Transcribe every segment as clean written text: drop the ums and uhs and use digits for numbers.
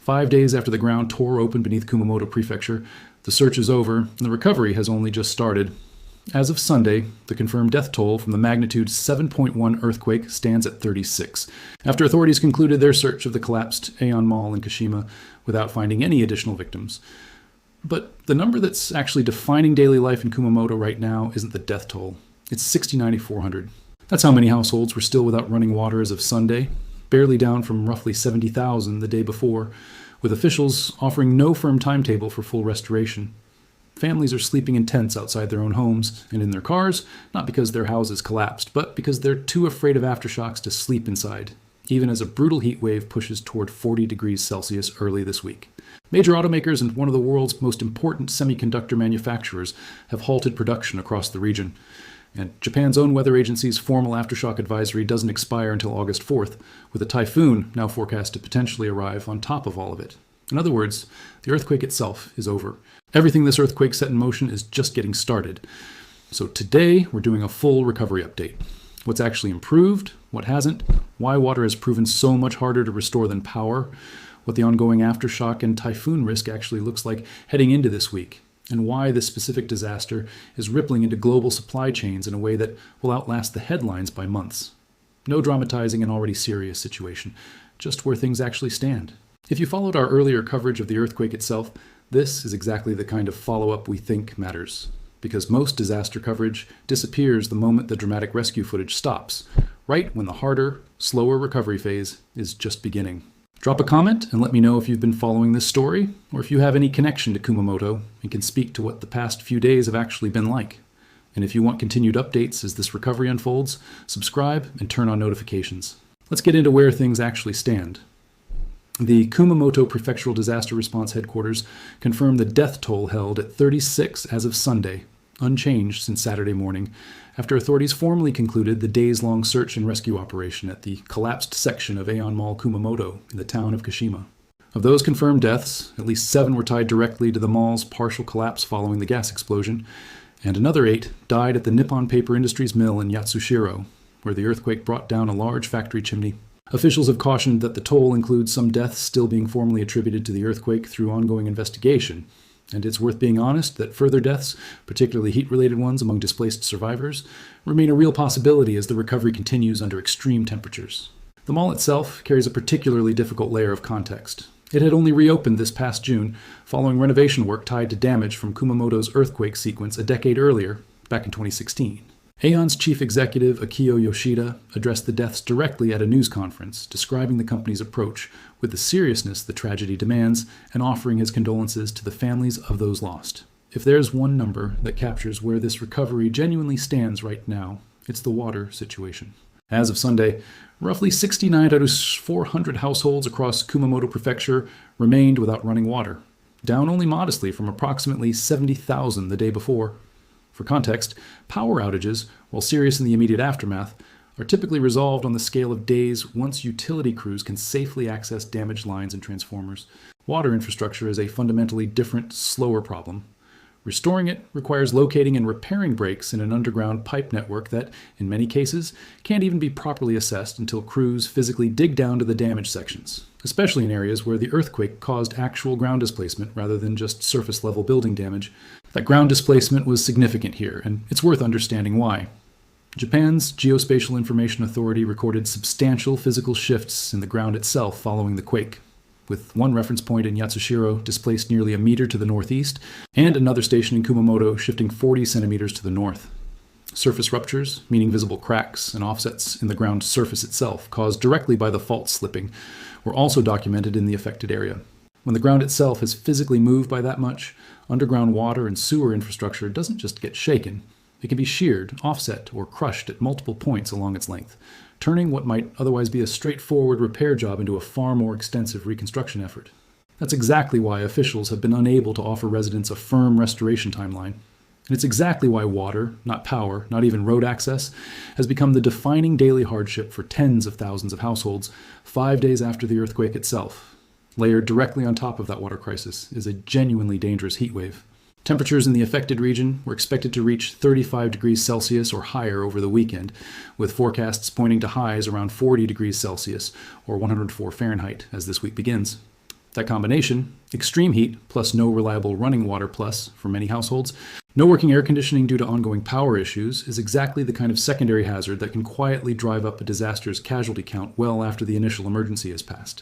5 days after the ground tore open beneath Kumamoto Prefecture, the search is over, and the recovery has only just started. As of Sunday, the confirmed death toll from the magnitude 7.1 earthquake stands at 36, after authorities concluded their search of the collapsed Aeon Mall in Kashima without finding any additional victims. But the number that's actually defining daily life in Kumamoto right now isn't the death toll. It's 69,400. That's how many households were still without running water as of Sunday, barely down from roughly 70,000 the day before, with officials offering no firm timetable for full restoration. Families are sleeping in tents outside their own homes and in their cars, not because their houses collapsed, but because they're too afraid of aftershocks to sleep inside, even as a brutal heat wave pushes toward 40 degrees Celsius early this week. Major automakers and one of the world's most important semiconductor manufacturers have halted production across the region. And Japan's own weather agency's formal aftershock advisory doesn't expire until August 4th, with a typhoon now forecast to potentially arrive on top of all of it. In other words, the earthquake itself is over. Everything this earthquake set in motion is just getting started. So today, we're doing a full recovery update. What's actually improved, what hasn't, why water has proven so much harder to restore than power, what the ongoing aftershock and typhoon risk actually looks like heading into this week, and why this specific disaster is rippling into global supply chains in a way that will outlast the headlines by months. No dramatizing an already serious situation, just where things actually stand. If you followed our earlier coverage of the earthquake itself, this is exactly the kind of follow-up we think matters, because most disaster coverage disappears the moment the dramatic rescue footage stops, right when the harder, slower recovery phase is just beginning. Drop a comment and let me know if you've been following this story, or if you have any connection to Kumamoto and can speak to what the past few days have actually been like. And if you want continued updates as this recovery unfolds, subscribe and turn on notifications. Let's get into where things actually stand. The Kumamoto Prefectural Disaster Response Headquarters confirmed the death toll held at 36 as of Sunday, unchanged since Saturday morning, after authorities formally concluded the days-long search and rescue operation at the collapsed section of Aeon Mall Kumamoto in the town of Kashima. Of those confirmed deaths, at least 7 were tied directly to the mall's partial collapse following the gas explosion, and another 8 died at the Nippon Paper Industries mill in Yatsushiro, where the earthquake brought down a large factory chimney. Officials have cautioned that the toll includes some deaths still being formally attributed to the earthquake through ongoing investigation. And it's worth being honest that further deaths, particularly heat-related ones among displaced survivors, remain a real possibility as the recovery continues under extreme temperatures. The mall itself carries a particularly difficult layer of context. It had only reopened this past June, following renovation work tied to damage from Kumamoto's earthquake sequence a decade earlier, back in 2016. Aeon's chief executive, Akio Yoshida, addressed the deaths directly at a news conference, describing the company's approach with the seriousness the tragedy demands and offering his condolences to the families of those lost. If there's one number that captures where this recovery genuinely stands right now, it's the water situation. As of Sunday, roughly 69 out of 400 households across Kumamoto Prefecture remained without running water, down only modestly from approximately 70,000 the day before. For context, power outages, while serious in the immediate aftermath, are typically resolved on the scale of days once utility crews can safely access damaged lines and transformers. Water infrastructure is a fundamentally different, slower problem. Restoring it requires locating and repairing breaks in an underground pipe network that, in many cases, can't even be properly assessed until crews physically dig down to the damaged sections, especially in areas where the earthquake caused actual ground displacement rather than just surface-level building damage. That ground displacement was significant here, and it's worth understanding why. Japan's Geospatial Information Authority recorded substantial physical shifts in the ground itself following the quake, with one reference point in Yatsushiro displaced nearly a meter to the northeast, and another station in Kumamoto shifting 40 centimeters to the north. Surface ruptures, meaning visible cracks and offsets in the ground surface itself, caused directly by the fault slipping, were also documented in the affected area. When the ground itself has physically moved by that much, underground water and sewer infrastructure doesn't just get shaken. It can be sheared, offset, or crushed at multiple points along its length, turning what might otherwise be a straightforward repair job into a far more extensive reconstruction effort. That's exactly why officials have been unable to offer residents a firm restoration timeline. And it's exactly why water, not power, not even road access, has become the defining daily hardship for tens of thousands of households 5 days after the earthquake itself. Layered directly on top of that water crisis is a genuinely dangerous heat wave. Temperatures in the affected region were expected to reach 35 degrees Celsius or higher over the weekend, with forecasts pointing to highs around 40 degrees Celsius or 104 Fahrenheit as this week begins. That combination, extreme heat plus no reliable running water plus for many households, no working air conditioning due to ongoing power issues, is exactly the kind of secondary hazard that can quietly drive up a disaster's casualty count well after the initial emergency has passed.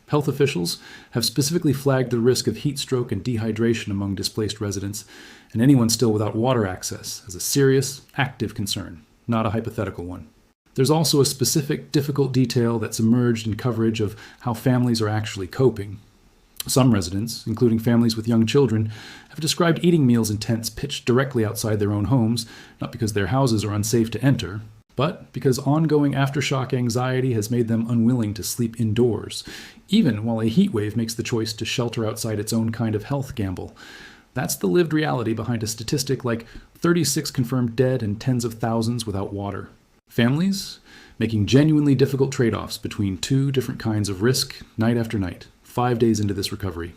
Health officials have specifically flagged the risk of heat stroke and dehydration among displaced residents, and anyone still without water access as a serious, active concern, not a hypothetical one. There's also a specific, difficult detail that's emerged in coverage of how families are actually coping. Some residents, including families with young children, have described eating meals in tents pitched directly outside their own homes, not because their houses are unsafe to enter, but because ongoing aftershock anxiety has made them unwilling to sleep indoors, even while a heat wave makes the choice to shelter outside its own kind of health gamble. That's the lived reality behind a statistic like 36 confirmed dead and tens of thousands without water. Families making genuinely difficult trade-offs between two different kinds of risk night after night, 5 days into this recovery.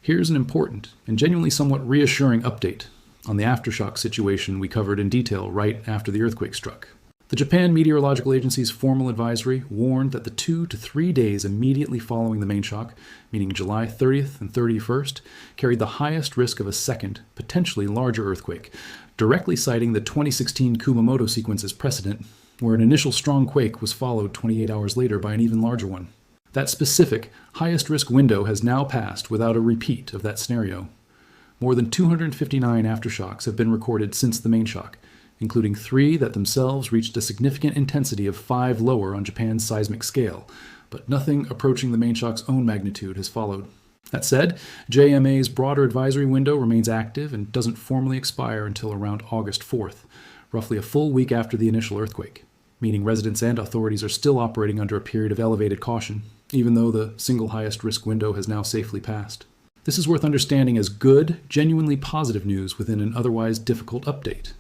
Here's an important and genuinely somewhat reassuring update on the aftershock situation we covered in detail right after the earthquake struck. The Japan Meteorological Agency's formal advisory warned that the 2 to 3 days immediately following the main shock, meaning July 30th and 31st, carried the highest risk of a second, potentially larger earthquake, directly citing the 2016 Kumamoto sequence as precedent, where an initial strong quake was followed 28 hours later by an even larger one. That specific, highest risk window has now passed without a repeat of that scenario. More than 259 aftershocks have been recorded since the main shock, including 3 that themselves reached a significant intensity of 5 lower on Japan's seismic scale, but nothing approaching the main shock's own magnitude has followed. That said, JMA's broader advisory window remains active and doesn't formally expire until around August 4th, roughly a full week after the initial earthquake, meaning residents and authorities are still operating under a period of elevated caution, even though the single highest risk window has now safely passed. This is worth understanding as good, genuinely positive news within an otherwise difficult update.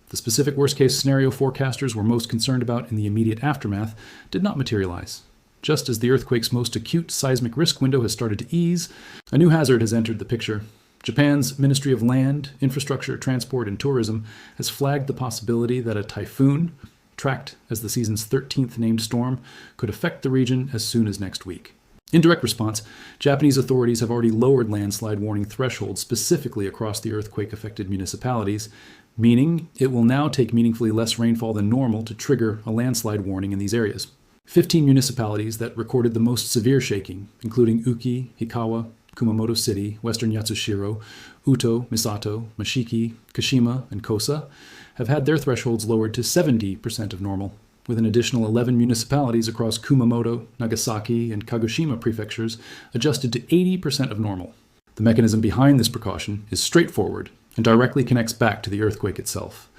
The specific worst-case scenario forecasters were most concerned about in the immediate aftermath did not materialize. Just as the earthquake's most acute seismic risk window has started to ease, a new hazard has entered the picture. Japan's Ministry of Land, Infrastructure, Transport, and Tourism has flagged the possibility that a typhoon, tracked as the season's 13th named storm, could affect the region as soon as next week. In direct response, Japanese authorities have already lowered landslide warning thresholds specifically across the earthquake-affected municipalities, meaning it will now take meaningfully less rainfall than normal to trigger a landslide warning in these areas. 15 municipalities that recorded the most severe shaking, including Uki, Hikawa, Kumamoto City, Western Yatsushiro, Uto, Misato, Mashiki, Kashima, and Kosa, have had their thresholds lowered to 70% of normal, with an additional 11 municipalities across Kumamoto, Nagasaki, and Kagoshima prefectures adjusted to 80% of normal. The mechanism behind this precaution is straightforward and directly connects back to the earthquake itself.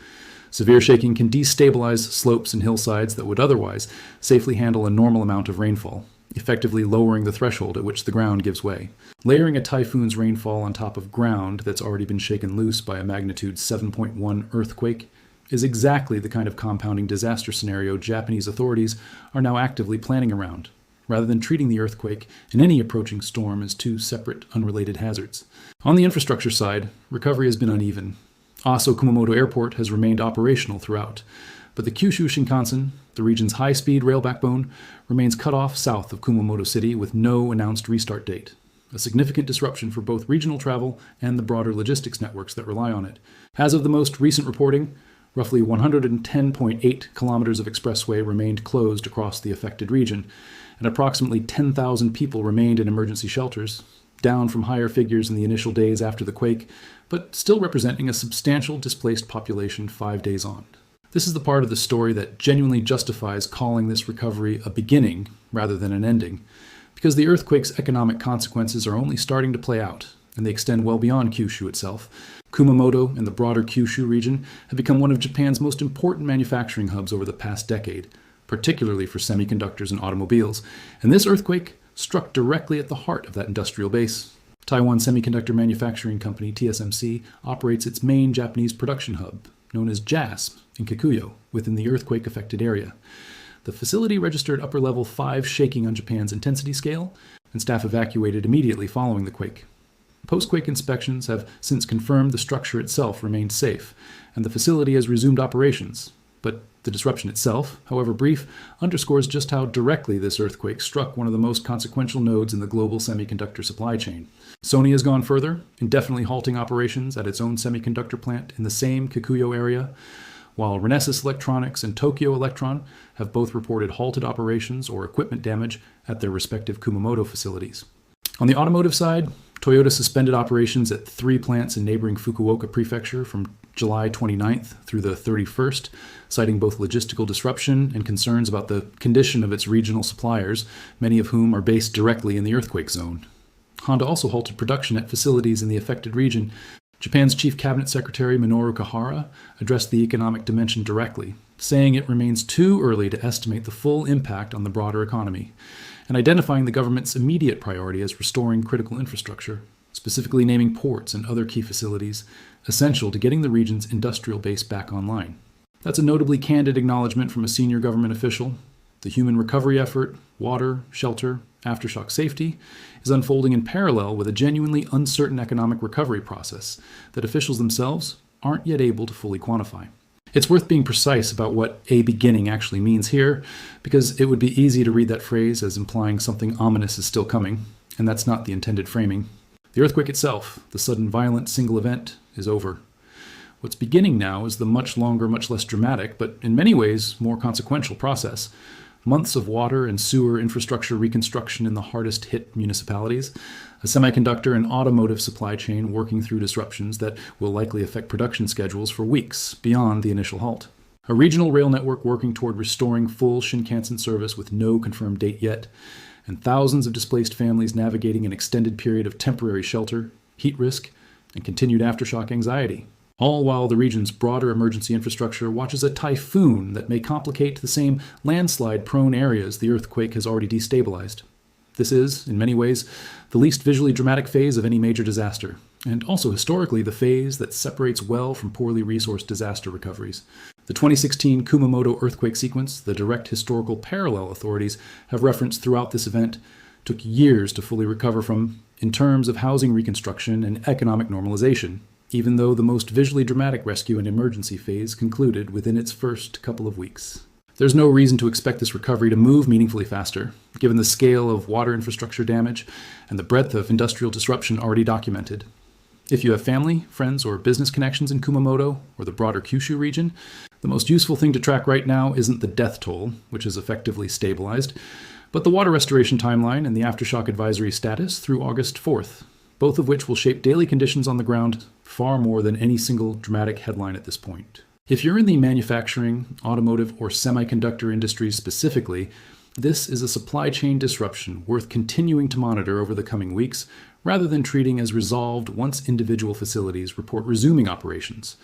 Severe shaking can destabilize slopes and hillsides that would otherwise safely handle a normal amount of rainfall, effectively lowering the threshold at which the ground gives way. Layering a typhoon's rainfall on top of ground that's already been shaken loose by a magnitude 7.1 earthquake is exactly the kind of compounding disaster scenario Japanese authorities are now actively planning around, rather than treating the earthquake and any approaching storm as two separate, unrelated hazards. On the infrastructure side, recovery has been uneven. Aso Kumamoto Airport has remained operational throughout, but the Kyushu Shinkansen, the region's high-speed rail backbone, remains cut off south of Kumamoto City with no announced restart date, a significant disruption for both regional travel and the broader logistics networks that rely on it. As of the most recent reporting, roughly 110.8 kilometers of expressway remained closed across the affected region, and approximately 10,000 people remained in emergency shelters, down from higher figures in the initial days after the quake, but still representing a substantial displaced population 5 days on. This is the part of the story that genuinely justifies calling this recovery a beginning rather than an ending, because the earthquake's economic consequences are only starting to play out, and they extend well beyond Kyushu itself. Kumamoto and the broader Kyushu region have become one of Japan's most important manufacturing hubs over the past decade, particularly for semiconductors and automobiles, and this earthquake struck directly at the heart of that industrial base. Taiwan Semiconductor Manufacturing Company, TSMC, operates its main Japanese production hub, known as JASP, in Kikuyo, within the earthquake-affected area. The facility registered upper level 5 shaking on Japan's intensity scale, and staff evacuated immediately following the quake. Post-quake inspections have since confirmed the structure itself remained safe, and the facility has resumed operations, but The disruption itself, however brief, underscores just how directly this earthquake struck one of the most consequential nodes in the global semiconductor supply chain. Sony has gone further, indefinitely halting operations at its own semiconductor plant in the same Kikuyo area, while Renesas Electronics and Tokyo Electron have both reported halted operations or equipment damage at their respective Kumamoto facilities. On the automotive side, Toyota suspended operations at 3 plants in neighboring Fukuoka Prefecture from July 29th through the 31st, citing both logistical disruption and concerns about the condition of its regional suppliers, many of whom are based directly in the earthquake zone. Honda also halted production at facilities in the affected region. Japan's Chief Cabinet Secretary Minoru Kihara addressed the economic dimension directly, saying it remains too early to estimate the full impact on the broader economy, and identifying the government's immediate priority as restoring critical infrastructure, specifically naming ports and other key facilities essential to getting the region's industrial base back online. That's a notably candid acknowledgement from a senior government official. The human recovery effort, water, shelter, aftershock safety, is unfolding in parallel with a genuinely uncertain economic recovery process that officials themselves aren't yet able to fully quantify. It's worth being precise about what a beginning actually means here, because it would be easy to read that phrase as implying something ominous is still coming, and that's not the intended framing. The earthquake itself, the sudden violent single event, is over. What's beginning now is the much longer, much less dramatic, but in many ways more consequential process. Months of water and sewer infrastructure reconstruction in the hardest hit municipalities, a semiconductor and automotive supply chain working through disruptions that will likely affect production schedules for weeks beyond the initial halt. A regional rail network working toward restoring full Shinkansen service with no confirmed date yet, and thousands of displaced families navigating an extended period of temporary shelter, heat risk, and continued aftershock anxiety. All while the region's broader emergency infrastructure watches a typhoon that may complicate the same landslide-prone areas the earthquake has already destabilized. This is, in many ways, the least visually dramatic phase of any major disaster, and also historically the phase that separates well from poorly resourced disaster recoveries. The 2016 Kumamoto earthquake sequence, the direct historical parallel authorities have referenced throughout this event, took years to fully recover from in terms of housing reconstruction and economic normalization, even though the most visually dramatic rescue and emergency phase concluded within its first couple of weeks. There's no reason to expect this recovery to move meaningfully faster, given the scale of water infrastructure damage and the breadth of industrial disruption already documented. If you have family, friends, or business connections in Kumamoto or the broader Kyushu region, the most useful thing to track right now isn't the death toll, which is effectively stabilized, but the water restoration timeline and the aftershock advisory status through August 4th, both of which will shape daily conditions on the ground far more than any single dramatic headline at this point. If you're in the manufacturing, automotive, or semiconductor industries specifically, this is a supply chain disruption worth continuing to monitor over the coming weeks, rather than treating as resolved once individual facilities report resuming operations.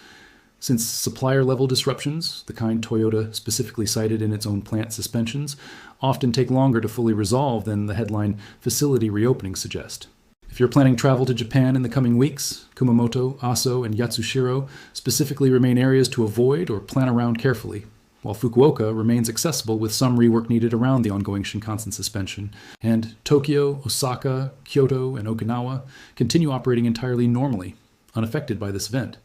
Since supplier-level disruptions, the kind Toyota specifically cited in its own plant suspensions, often take longer to fully resolve than the headline facility reopening suggest. If you're planning travel to Japan in the coming weeks, Kumamoto, Aso, and Yatsushiro specifically remain areas to avoid or plan around carefully, while Fukuoka remains accessible with some rework needed around the ongoing Shinkansen suspension, and Tokyo, Osaka, Kyoto, and Okinawa continue operating entirely normally, unaffected by this event.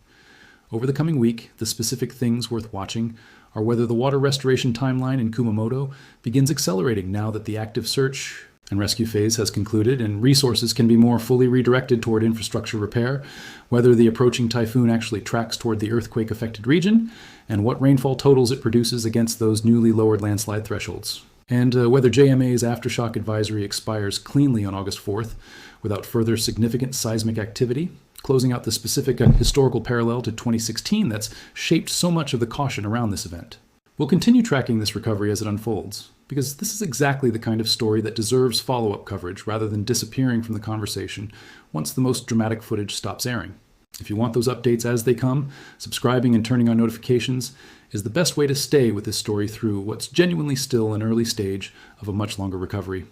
Over the coming week, the specific things worth watching are whether the water restoration timeline in Kumamoto begins accelerating now that the active search and rescue phase has concluded and resources can be more fully redirected toward infrastructure repair, whether the approaching typhoon actually tracks toward the earthquake-affected region, and what rainfall totals it produces against those newly lowered landslide thresholds, and whether JMA's aftershock advisory expires cleanly on August 4th without further significant seismic activity, closing out the specific historical parallel to 2016 that's shaped so much of the caution around this event. We'll continue tracking this recovery as it unfolds, because this is exactly the kind of story that deserves follow-up coverage rather than disappearing from the conversation once the most dramatic footage stops airing. If you want those updates as they come, subscribing and turning on notifications is the best way to stay with this story through what's genuinely still an early stage of a much longer recovery.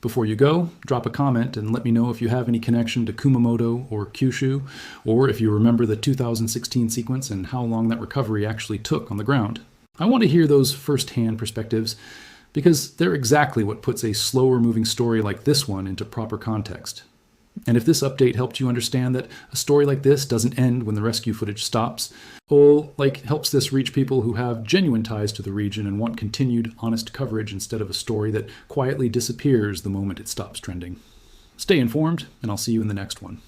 Before you go, drop a comment and let me know if you have any connection to Kumamoto or Kyushu, or if you remember the 2016 sequence and how long that recovery actually took on the ground. I want to hear those first-hand perspectives, because they're exactly what puts a slower moving story like this one into proper context. And if this update helped you understand that a story like this doesn't end when the rescue footage stops, or helps this reach people who have genuine ties to the region and want continued, honest coverage instead of a story that quietly disappears the moment it stops trending. Stay informed, and I'll see you in the next one.